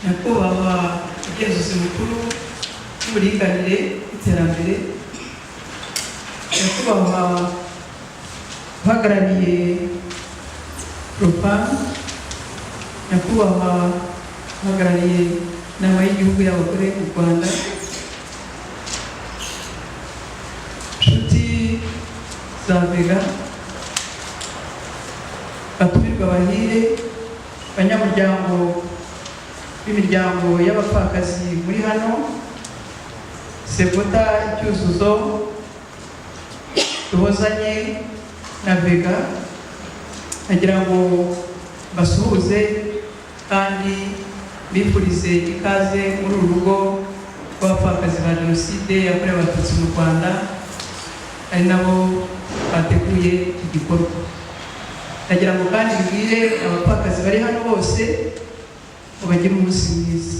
nyakubahwa umugenzuzi mukuru w'uburinganire n'iterambere, nyakubahwa uhagarariye ROPAM, nyakubahwa uhagarariye inama y'igihugu y'abagore mu Rwanda, inshuti za Vega, batumirwa bahire, banyamuryango b'imiryango y'abapfakazi muri hano, Sebota Icyuzuzo, Duhozanye na Vega, nagira ngo basuhuze kandi bifurize ikaze muri uru rugo rw'abapfakazi ba Jenoside yakorewe Abatutsi mu Rwanda, ari nabo bateguye iki gikorwa. Nagira ngo kandi bibwire abapfakazi bari hano bose ngo bagire umunsi mwiza.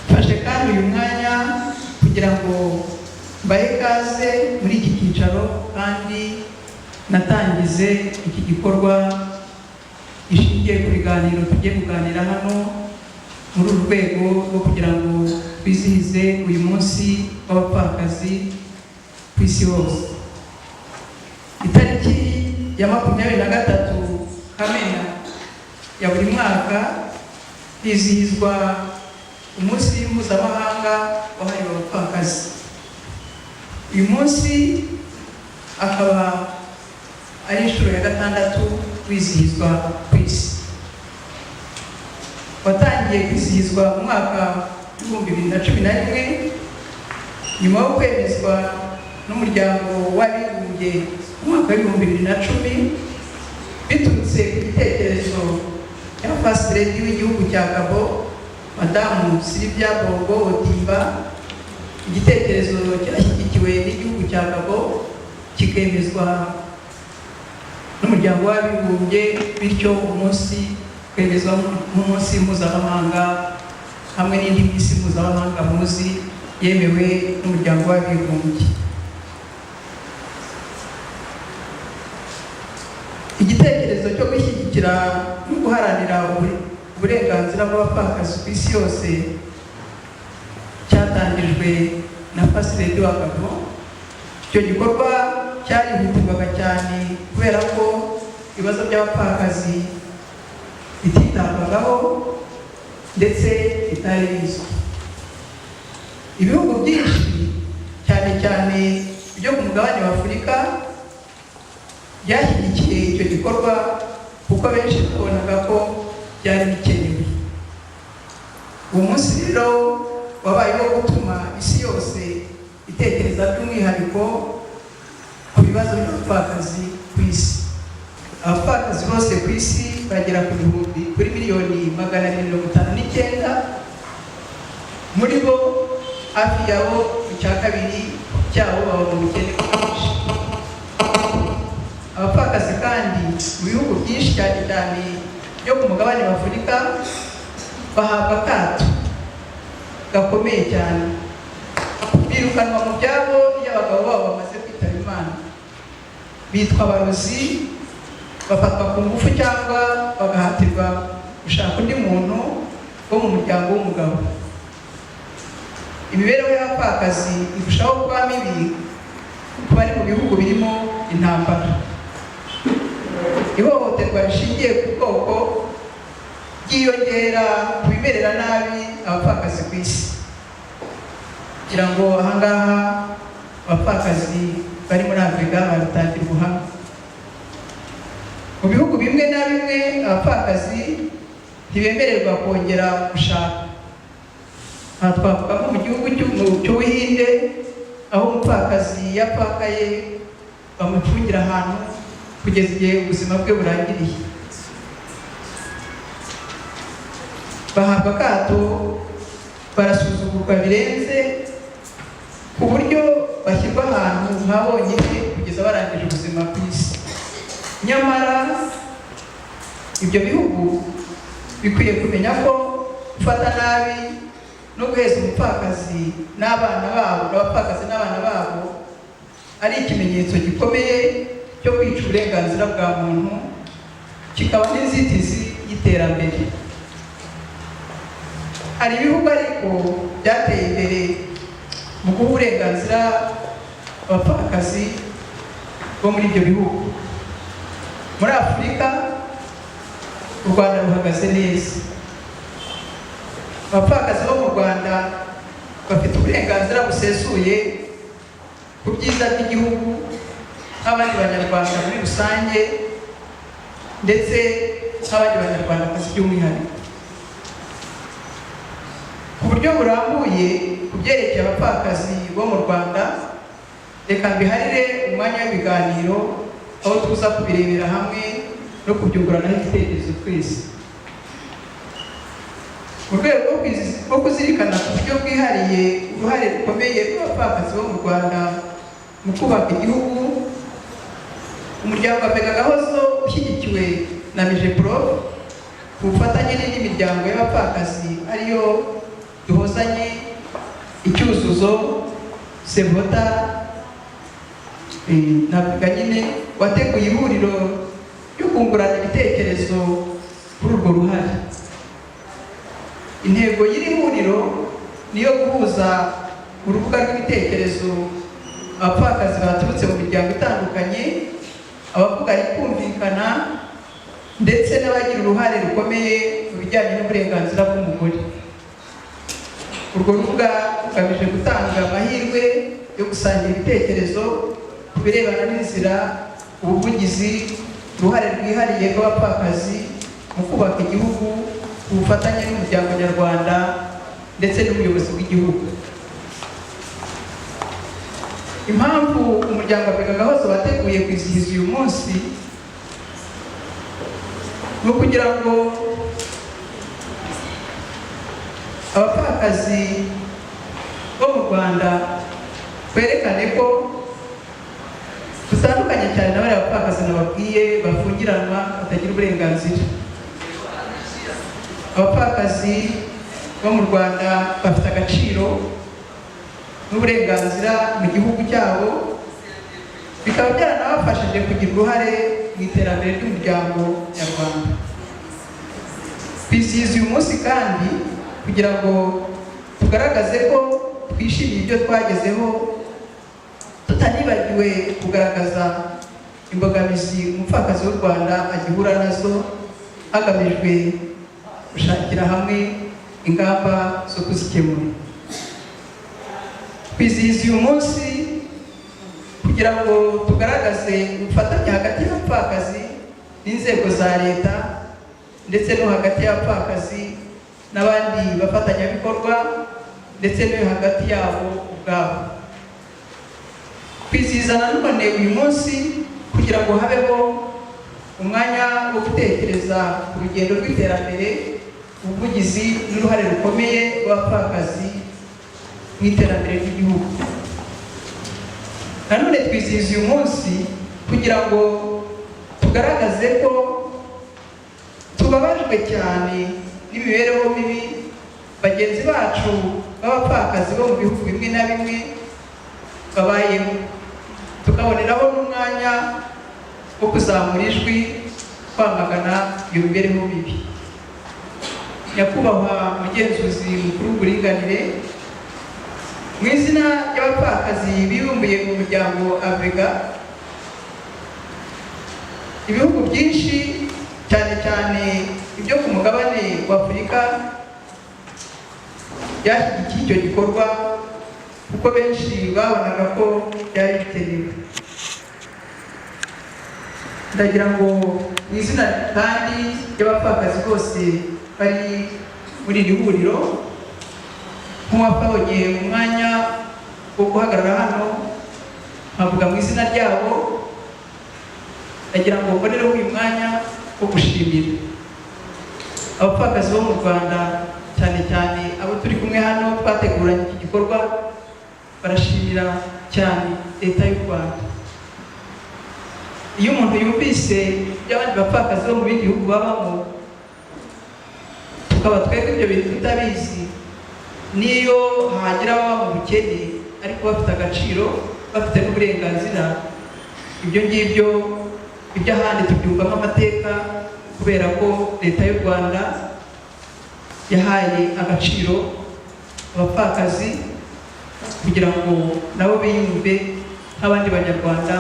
Fashe kandi uyu mwanya kugira ngo mbahe ikaze muri iki cyicaro kandi natangize iki gikorwa gishingiye ku biganiro tugiye kuganira hano muri uru rwego rwo kugira ngo twizihize uyu munsi w'abapfakazi ku isi hose. Itariki ya 23 Kamena ya buri mwaka hizihizwa umunsi mpuzamahanga wahariwe abapfakazi. Uyu munsi akaba ari inshuro ya 6 wizihizwa ku isi. Watangiye kwizihizwa mu mwaka 2011 nyuma yo kwemezwa n'umuryango w'abibumbye mu mwaka 2010 biturutse ku gitekerezo cya First Lady w'igihugu cya Gabo, Madamu Sylvia Bongo Ondimba. Igitekerezo cyashyigikiwe n'igihugu cya Gabo kikemezwa n'umuryango w'abibumbye, bityo umunsi kwemezwa nk'umunsi mpuzamahanga hamwe n'indi minsi mpuzamahanga muzi yemewe n'umuryango w'abibumbye. Igitekerezo cyo gushyigikira no guharanira uburenganzira bw'abapfakazi ku isi yose cyatangijwe na First Lady wa Gabo. Icyo gikorwa cyarihutirwaga cyane kubera ko ibibazo by'abapfakazi bititabwagaho ndetse bitari bizwi. Ibihugu byinshi cyane cyane byo ku mugabane wa Afurika byashyigikiye icyo gikorwa kuko benshi babonaga ko byari bikenewe. Uwo munsi rero wabayeho gutuma isi yose itekereza by'umwihariko ku bibazo by'abapfakazi ku isi. Abapfakazi bose ku isi bagera kuri miliyoni 259. Muri bo hafi yabo icya kabiri cyabo baba mu bukene bwinshi. Abapfakazi kandi mu bihugu byinshi cyane cyane byo ku mugabane wa Afurika bahabwa akato gakomeye cyane. Birukanwa mu byabo iyo abagabo babo bamaze kwitaba Imana, bitwa abarozi, bafatwa ku ngufu cyangwa bagahatirwa gushaka undi muntu wo mu muryango w'umugabo. Imibereho y'abapfakazi irushaho kuba mibi ku bari mu bihugu birimo intambara. Ihohoterwa rishingiye ku bwoko ryiyongera ku bimerera nabi abapfakazi ku isi. Kugira ngo ahangaha abapfakazi bari muri Afurika babitangira ubuhamya. Mu bihugu bimwe na bimwe abapfakazi ntibemererwa kongera gushaka. Aha twavuga nko mu gihugu cy'Ubuhinde aho umupfakazi yapfakaye bamufungira ahantu kugeza igihe ubuzima bwe burangiriye. Bahabwa akato, barasuzugurwa birenze ku buryo bashyirwa ahantu nka bonyine kugeza barangije ubuzima ku isi. Nyamara ibyo bihugu bikwiye kumenya ko gufata nabi no guheza umupfakazi n'abana babo n'abapfakazi n'abana babo ari ikimenyetso gikomeye cyo kwica uburenganzira bwa muntu, kikaba n'inzitizi y'iterambere. Hari ibihugu ariko byateye imbere mu guha uburenganzira abapfakazi bo muri ibyo bihugu. Muri Afurika u Rwanda ruhagaze neza. Abapfakazi bo mu Rwanda bafite uburenganzira busesuye ku byiza by'igihugu nk'abandi banyarwanda muri rusange, ndetse nk'abandi banyarwandakazi by'umwihariko. Ku buryo burambuye ku byerekeye abapfakazi bo mu Rwanda, reka mbiharire umwanya w'ibiganiro aho tuza kubirebera hamwe no kubyunguranaho ibitekerezo twese. Mu rwego rwo kuzirikana ku buryo bwihariye uruhare rukomeye rw'abapfakazi bo mu Rwanda mu kubaka igihugu, umuryango wa Bega Gahozo ushyigikiwe na Migeprof ku bufatanye n'indi miryango y'abapfakazi ariyo Duhozanye, Icyuzuzo, Sevota na Bega nyine, wateguye ihuriro ryo kungurana ibitekerezo kuri urwo ruhare. Intego y'iri huriro niyo guhuza urubuga rw'ibitekerezo abapfakazi baturutse mu miryango itandukanye, abavuga rikumvikana, ndetse n'abagira uruhare rukomeye mu bijyanye n'uburenganzira bw'umugore. Urwo rubuga rugamije gutanga amahirwe yo gusangira ibitekerezo ku birebana n'inzira, ubuvugizi, uruhare rwihariye rw'abapfakazi mu kubaka igihugu ku bufatanye n'umuryango nyarwanda ndetse n'ubuyobozi bw'igihugu. Impamvu umuryango wa Bega Gahozo wateguye kwizihiza uyu munsi ni ukugira ngo abapfakazi bo mu Rwanda twerekane ko dutandukanye cyane na bariya bapfakazi nababwiye bafungiranwa batagira uburenganzira. Abapfakazi bo mu Rwanda bafite agaciro n'uburenganzira mu gihugu cyabo, bikaba byaranabafashije kugira uruhare mu iterambere ry'umuryango nyarwanda. Twizihiza uyu munsi kandi kugira ngo tugaragaze ko twishimiye ibyo twagezeho, tutanibagiwe kugaragaza imbogamizi umupfakazi w'u Rwanda agihura nazo, hagamijwe gushakira hamwe ingamba zo kuzikemura. Kwizihiza uyu munsi kugira ngo tugaragaze ubufatanye hagati y'abapfakazi n'inzego za leta, ndetse no hagati y'abapfakazi n'abandi bafatanyabikorwa, ndetse no hagati yabo ubwabo. Kwizihiza nanone uyu munsi kugira ngo habeho umwanya wo gutekereza ku rugendo rw'iterambere, ubuvugizi n'uruhare rukomeye rw'abapfakazi mu iterambere ry'igihugu. Nanone twizihiza uyu munsi kugira ngo tugaragaze ko tubabajwe cyane n'imibereho mibi bagenzi bacu b'abapfakazi bo mu bihugu bimwe na bimwe babayeho, tukaboneraho n'umwanya wo kuzamura ijwi kwamagana iyo mibereho mibi. Nyakubahwa Mugenzuzi Mukuru w'Uburinganire, mu izina ry'abapfakazi bibumbiye mu muryango Avega, ibihugu byinshi cyane cyane ibyo ku mugabane wa Afurika byashyigikiye icyo gikorwa kuko benshi babonaga ko byari bikenewe. Ndagira ngo mu izina kandi ry'abapfakazi bose bari muri iri huriro, nk'uwabonye umwanya wo guhagarara hano nkavuga mu izina ryabo, ndagira ngo mbonereho uyu mwanya wo gushimira abapfakazi bo mu Rwanda, cyane cyane abo turi kumwe hano twateguranye iki gikorwa. Barashimira cyane leta y'u Rwanda. Iyo umuntu yumvise by'abandi bapfakazi bo mu bindi bihugu babamo, tukaba twebwe ibyo bintu tutabizi, niyo hagira ababa mu bukene ariko bafite agaciro, bafite n'uburenganzira, ibyo ngibyo iby'ahandi tubyumva nk'amateka kubera ko leta y'u Rwanda yahaye agaciro abapfakazi kugira ngo nabo biyumve nk'abandi banyarwanda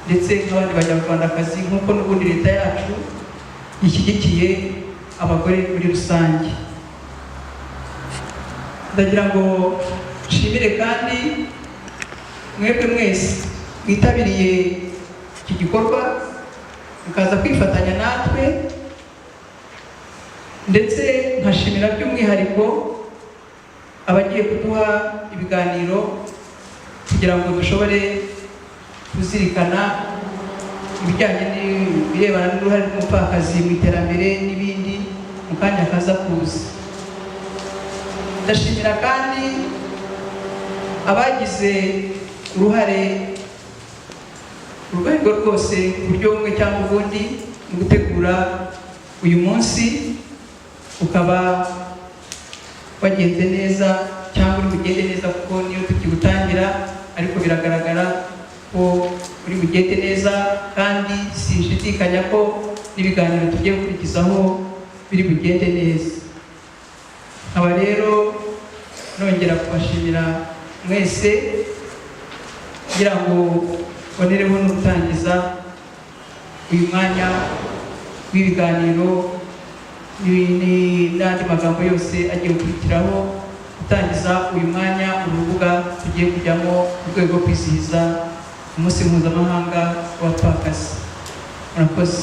ndetse nk'abandi banyarwandakazi nk'uko n'ubundi leta yacu ishyigikiye abagore muri rusange. Ndagira ngo nshimire kandi mwebwe mwese mwitabiriye iki gikorwa mukaza kwifatanya natwe, ndetse nkashimira by'umwihariko abagiye kuduha ibiganiro kugira ngo dushobore kuzirikana ibijyanye n'ibirebana n'uruhare rw'umupfakazi mu iterambere n'ibindi mu kanya kaza kuza. Ndashimira kandi abagize uruhare mu rwego rwose ku buryo bumwe cyangwa ubundi mu gutegura uyu munsi ukaba wagenze neza cyangwa uri bugende neza, kuko niyo tukiwutangira ariko biragaragara ko uri bugende neza, kandi sinshidikanya ko n'ibiganiro tugiye gukurikizaho biri bugende neza. Nkaba rero nongera kubashimira mwese kugira ngo bonereho no gutangiza uyu mwanya w'ibiganiro n'andi magambo yose agiye gukurikiraho, gutangiza uyu mwanya urubuga tugiye kujyamo mu rwego rwo kwizihiza umunsi mpuzamahanga w'abapfakazi. Murakoze.